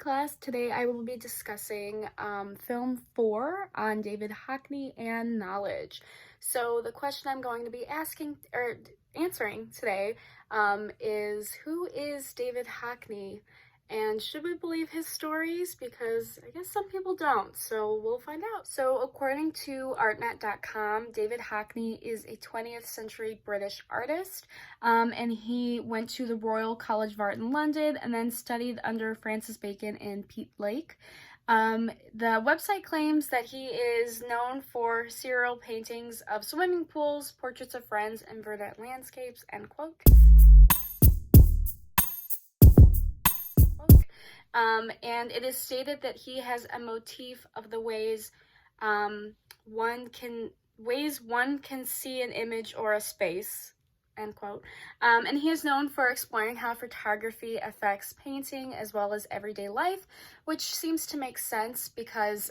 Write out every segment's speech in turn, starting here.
class. Today I will be discussing film 4 on David Hockney and knowledge. So the question I'm going to be answering today is, who is David Hockney? And should we believe his stories? Because I guess some people don't, so we'll find out. So according to artnet.com, David Hockney is a 20th century British artist, and he went to the Royal College of Art in London and then studied under Francis Bacon and Pete Lake. The website claims that he is known for serial paintings of swimming pools, portraits of friends, and verdant landscapes, end quote. And it is stated that he has a motif of the ways one can see an image or a space, end quote. And he is known for exploring how photography affects painting as well as everyday life, which seems to make sense because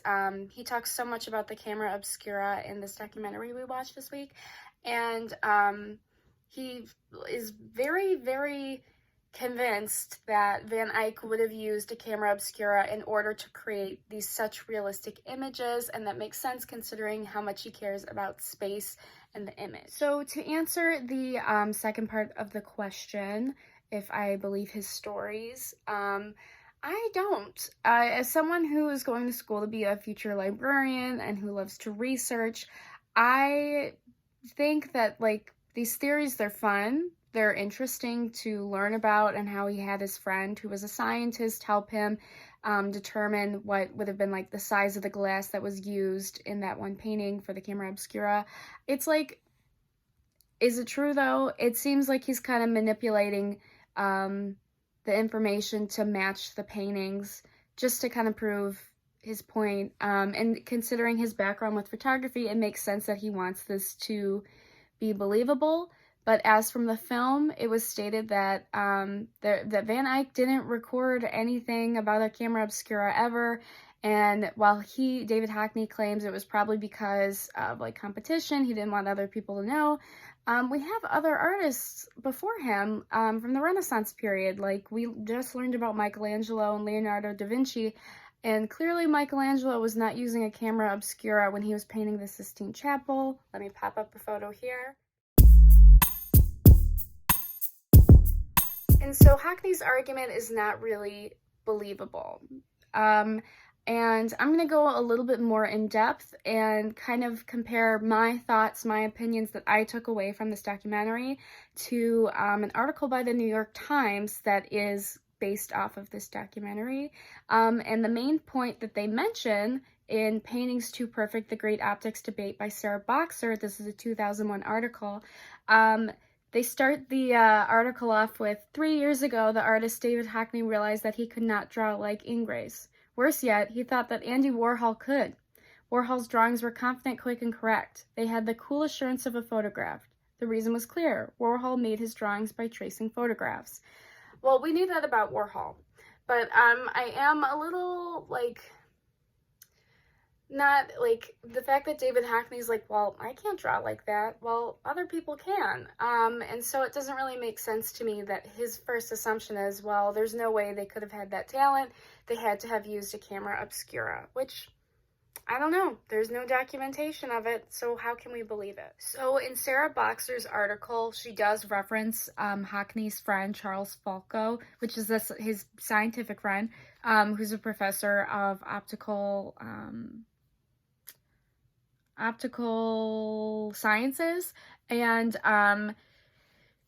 he talks so much about the camera obscura in this documentary we watched this week. And he is very, very convinced that Van Eyck would have used a camera obscura in order to create these such realistic images, and that makes sense considering how much he cares about space and the image. So to answer the second part of the question, if I believe his stories, I don't. As someone who is going to school to be a future librarian and who loves to research, I think that these theories, they're fun. They're interesting to learn about, and how he had his friend who was a scientist help him determine what would have been the size of the glass that was used in that one painting for the camera obscura. It's is it true though? It seems like he's kind of manipulating the information to match the paintings just to kind of prove his point. And considering his background with photography, it makes sense that he wants this to be believable. But as from the film, it was stated that that Van Eyck didn't record anything about a camera obscura ever. And while David Hockney claims it was probably because of competition, he didn't want other people to know, we have other artists before him from the Renaissance period. We just learned about Michelangelo and Leonardo da Vinci. And clearly Michelangelo was not using a camera obscura when he was painting the Sistine Chapel. Let me pop up a photo here. And so Hockney's argument is not really believable. And I'm going to go a little bit more in depth and kind of compare my thoughts, my opinions that I took away from this documentary to an article by the New York Times that is based off of this documentary. And the main point that they mention in Paintings Too Perfect, The Great Optics Debate by Sarah Boxer, this is a 2001 article, they start the article off with, 3 years ago, the artist David Hockney realized that he could not draw like Ingres. Worse yet, he thought that Andy Warhol could. Warhol's drawings were confident, quick, and correct. They had the cool assurance of a photograph. The reason was clear. Warhol made his drawings by tracing photographs. Well, we knew that about Warhol, but I am a little, not the fact that David Hockney's well, I can't draw like that. Well, other people can. And so it doesn't really make sense to me that his first assumption is, well, there's no way they could have had that talent. They had to have used a camera obscura, which I don't know. There's no documentation of it, so how can we believe it? So in Sarah Boxer's article, she does reference Hockney's friend, Charles Falco, which is his scientific friend, who's a professor of optical sciences, and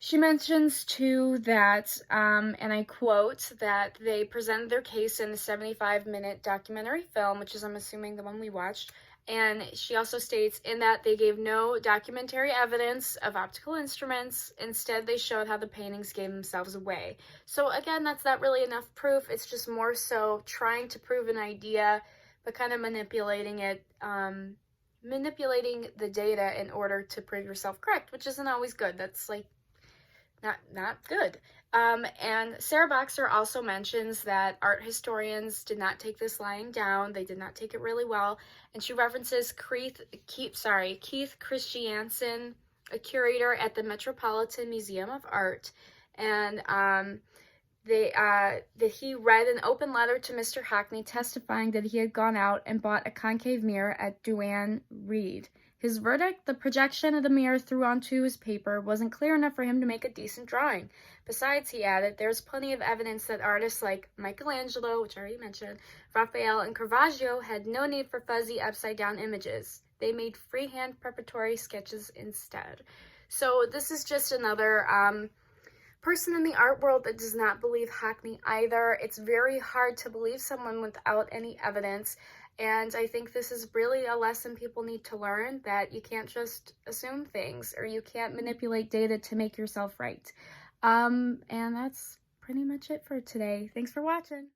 she mentions too that, and I quote, that they presented their case in the 75-minute documentary film, which is, I'm assuming, the one we watched, and she also states in that they gave no documentary evidence of optical instruments. Instead, they showed how the paintings gave themselves away. So again, that's not really enough proof. It's just more so trying to prove an idea, but kind of manipulating it, manipulating the data in order to prove yourself correct, which isn't always good. That's not good. And Sarah Boxer also mentions that art historians did not take this lying down. They did not take it really well. And she references Keith Christiansen, a curator at the Metropolitan Museum of Art. And that he read an open letter to Mr. Hockney testifying that he had gone out and bought a concave mirror at Duane Reade. His verdict: the projection of the mirror through onto his paper wasn't clear enough for him to make a decent drawing. Besides, he added, there's plenty of evidence that artists like Michelangelo, which I already mentioned, Raphael, and Caravaggio had no need for fuzzy upside-down images. They made freehand preparatory sketches instead. So this is just another person in the art world that does not believe Hockney either. It's very hard to believe someone without any evidence, and I think this is really a lesson people need to learn, that you can't just assume things, or you can't manipulate data to make yourself right. And that's pretty much it for today. Thanks for watching.